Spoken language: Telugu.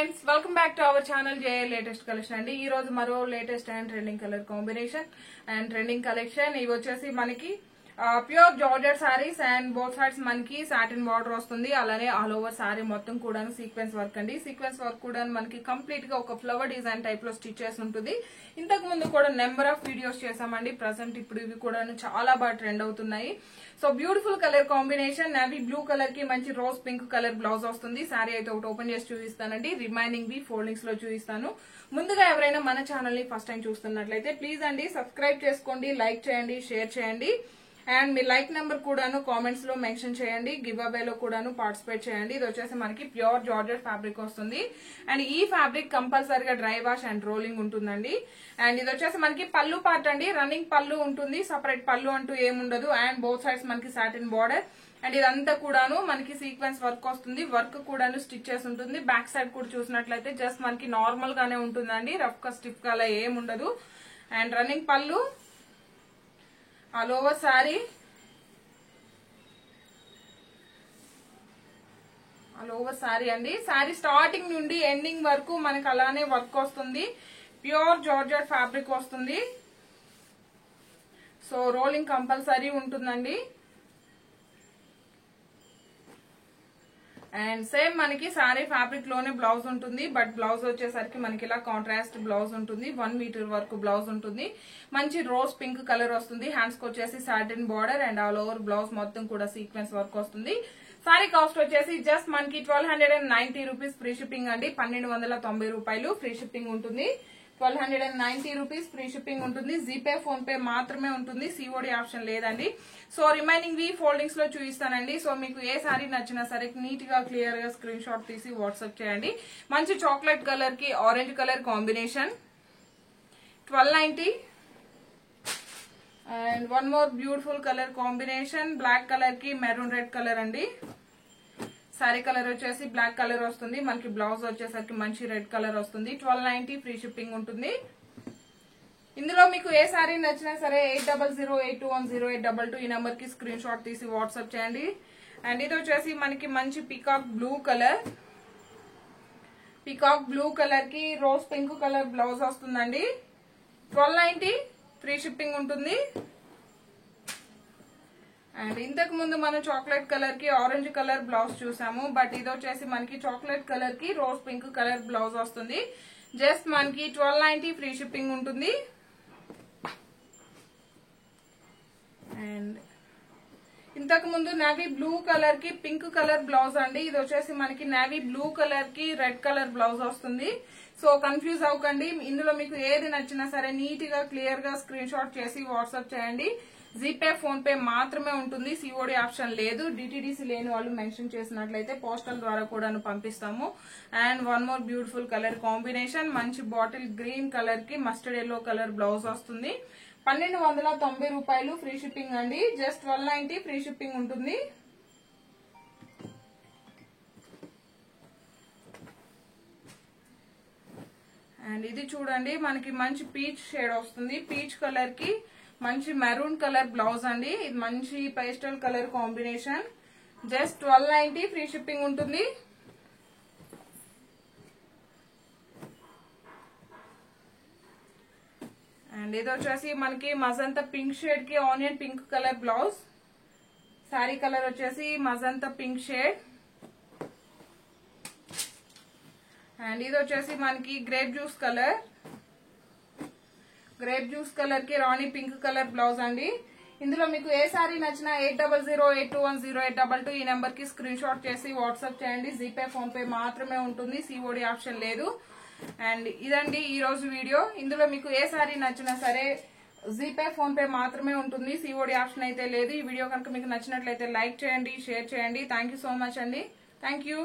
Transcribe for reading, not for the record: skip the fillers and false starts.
Friends welcome back to our channel J latest collection అండి. ఈ రోజు మరో latest and trending colour combination and trending collection. ఇవి వచ్చేసి మనకి pure georgette saris and both sides మనకి సాటిన్ బార్డర్ వస్తుంది. అలానే ఆల్ ఓవర్ సారీ మొత్తం కూడా సీక్వెన్స్ వర్క్ అండి. సీక్వెన్స్ వర్క్ కూడా మనకి కంప్లీట్ గా ఒక ఫ్లవర్ డిజైన్ టైప్ లో స్టిచ్ చేసి ఉంటుంది. ఇంతకు ముందు కూడా నెంబర్ ఆఫ్ వీడియోస్ చేసామండి. ప్రజెంట్ ఇప్పుడు ఇవి కూడా చాలా బాగా ట్రెండ్ అవుతున్నాయి. So beautiful colour combination navy blue colour కి మంచి రోజ్ పింక్ కలర్ బ్లౌజ్ వస్తుంది. సారీ అయితే ఒకటి ఓపెన్ చేసి చూపిస్తానండి. రిమైనింగ్ వి ఫోల్డింగ్స్ లో చూపిస్తాను. ముందుగా ఎవరైనా మన ఛానల్ ని ఫస్ట్ టైం చూస్తున్నట్లయితే ప్లీజ్ అండి సబ్స్క్రైబ్ చేసుకోండి, లైక్ చేయండి, షేర్ చేయండి. అండ్ మీ లైక్ నెంబర్ కూడాను కామెంట్స్ లో మెన్షన్ చేయండి. గివ్ అవే లో కూడాను పార్టిసిపేట్ చేయండి. ఇది వచ్చేసి మనకి ప్యూర్ జార్జెట్ ఫ్యాబ్రిక్ వస్తుంది. అండ్ ఈ ఫ్యాబ్రిక్ కంపల్సరీగా డ్రై వాష్ అండ్ రోలింగ్ ఉంటుందండి. అండ్ ఇది వచ్చేసి మనకి పళ్ళు పార్ట్ అండి. రన్నింగ్ పళ్ళు ఉంటుంది, సపరేట్ పళ్ళు అంటూ ఏముండదు. అండ్ బోత్ సైడ్స్ మనకి సాటిన్ బార్డర్. అండ్ ఇదంతా కూడాను మనకి సీక్వెన్స్ వర్క్ వస్తుంది. వర్క్ కూడాను స్టిచ్ చేసి ఉంటుంది. బ్యాక్ సైడ్ కూడా చూసినట్లయితే జస్ట్ మనకి నార్మల్ గానే ఉంటుందండి. రఫ్ గా స్టిఫ్ గా అలా ఏముండదు. అండ్ రన్నింగ్ పళ్ళు, all over sorry, all over sorry అండి. సారీ స్టార్టింగ్ నుండి ఎండింగ్ వరకు మనకి అలానే వర్క్ వస్తుంది. ప్యూర్ జార్జెట్ ఫ్యాబ్రిక్ వస్తుంది. సో రోలింగ్ కంపల్సరీ ఉంటుందండి. అండ్ సేమ్ మనకి సారీ ఫ్యాబ్రిక్ లోనే బ్లౌజ్ ఉంటుంది. బట్ బ్లౌజ్ వచ్చేసరికి మనకి ఇలా కాంట్రాస్ట్ బ్లౌజ్ ఉంటుంది. 1 మీటర్ వరకు బ్లౌజ్ ఉంటుంది. మంచి రోజ్ పింక్ కలర్ వస్తుంది. హ్యాండ్స్ కి వచ్చేసి satin border and all over blouse మొత్తం కూడా సీక్వెన్స్ వర్క్ వస్తుంది. సారీ కాస్ట్ వచ్చేసి జస్ట్ మనకి 1290 రూపీస్ ఫ్రీ షిప్పింగ్ అండి. 1290 రూపాయలు ఫ్రీ షిప్పింగ్ ఉంటుంది. 1290 రూపీస్ ఫ్రీ షిప్పింగ్ ఉంటుంది. జీపే, ఫోన్ పే మాత్రమే ఉంటుంది. సిఓడి ఆప్షన్ లేదండి. సో రిమైనింగ్ వి ఫోల్డింగ్స్ లో చూపిస్తానండి. సో మీకు ఏ సారీ నచ్చినా సరే నీట్ గా క్లియర్ గా స్క్రీన్ షాట్ తీసి వాట్సాప్ చేయండి. మంచి చాక్లెట్ కలర్ కి orange colour combination 1290. And one more beautiful colour combination black colour కి మెరూన్ రెడ్ కలర్ అండి. సారీ కలర్ వచ్చేసి బ్లాక్ కలర్ వస్తుంది. మనకి బ్లౌజ్ వచ్చేసరికి మంచి రెడ్ కలర్ వస్తుంది. 1290 ఫ్రీ షిప్పింగ్ ఉంటుంది. ఇందులో మీకు ఏ సారీ నచ్చినా సరే 8008210822 ఈ నెంబర్ కి స్క్రీన్ షాట్ తీసి వాట్సాప్ చేయండి. అండ్ ఇది వచ్చేసి మనకి మంచి peacock blue colour, peacock blue colour కి రోజ్ పింక్ కలర్ బ్లౌజ్ వస్తుందండి. 1290 ఫ్రీ షిప్పింగ్ ఉంటుంది. అండ్ ఇంతకు ముందు మనం చాక్లెట్ కలర్ కి ఆరెంజ్ కలర్ బ్లౌజ్ చూసాము. బట్ ఇది వచ్చేసి మనకి చాక్లెట్ కలర్ కి రోజ్ పింక్ కలర్ బ్లౌజ్ వస్తుంది. జస్ట్ మనకి 1290 ఫ్రీ షిప్పింగ్ ఉంటుంది. అండ్ ఇంతకు ముందు నేవీ బ్లూ కలర్ కి పింక్ కలర్ బ్లౌజ్ అండి. ఇది వచ్చేసి మనకి నేవీ బ్లూ కలర్ కి రెడ్ కలర్ బ్లౌజ్ వస్తుంది. సో కన్ఫ్యూజ్ అవ్వకండి. ఇందులో మీకు ఏది నచ్చినా సరే నీట్ గా క్లియర్ గా స్క్రీన్ షాట్ చేసి వాట్సాప్ చేయండి. జీపే, ఫోన్ పే మాత్రమే ఉంటుంది. సిఓడి ఆప్షన్ లేదు. డిటిడిసి లేని వాళ్ళు మెన్షన్ చేసినట్లయితే పోస్టల్ ద్వారా కూడా పంపిస్తాము. And one more beautiful colour combination మంచి బాటిల్ గ్రీన్ కలర్ కి మస్టర్డ్ ఎల్లో కలర్ బ్లౌజ్ వస్తుంది. 1290 రూపాయలు ఫ్రీ షిప్పింగ్ అండి. జస్ట్ 1290 ఫ్రీ షిప్పింగ్ ఉంటుంది. అండ్ ఇది చూడండి మనకి మంచి పీచ్ షేడ్ వస్తుంది. పీచ్ కలర్ కి మంచి మెరూన్ కలర్ బ్లౌజ్ అండి. ఇది మంచి pastel colour combination. Just 1290 free shipping ఉంటుంది. అండ్ ఇది వచ్చేసి మనకి మజంతా పింక్ షేడ్ కి onion pink colour blouse. Sorry colour వచ్చేసి మజంతా పింక్ షేడ్. అండ్ ఇది వచ్చేసి మనకి grape juice colour, grape juice colour కి రాణి పింక్ కలర్ బ్లౌజ్ అండి. ఇందులో మీకు ఏ సారీ నచ్చినా 8008210822 ఈ నెంబర్ కి స్క్రీన్ షాట్ చేసి వాట్సాప్ చేయండి. జీపే, ఫోన్ పే మాత్రమే ఉంటుంది. సిఓడి ఆప్షన్ లేదు. అండ్ ఇదండి ఈ రోజు వీడియో. ఇందులో మీకు ఏ సారీ నచ్చినా సరే జీపే, ఫోన్ పే మాత్రమే ఉంటుంది. సిఓడి ఆప్షన్ అయితే లేదు. ఈ వీడియో కనుక మీకు నచ్చినట్లయితే లైక్ చేయండి, షేర్ చేయండి. థ్యాంక్ యూ సో మచ్ అండి. Thank you.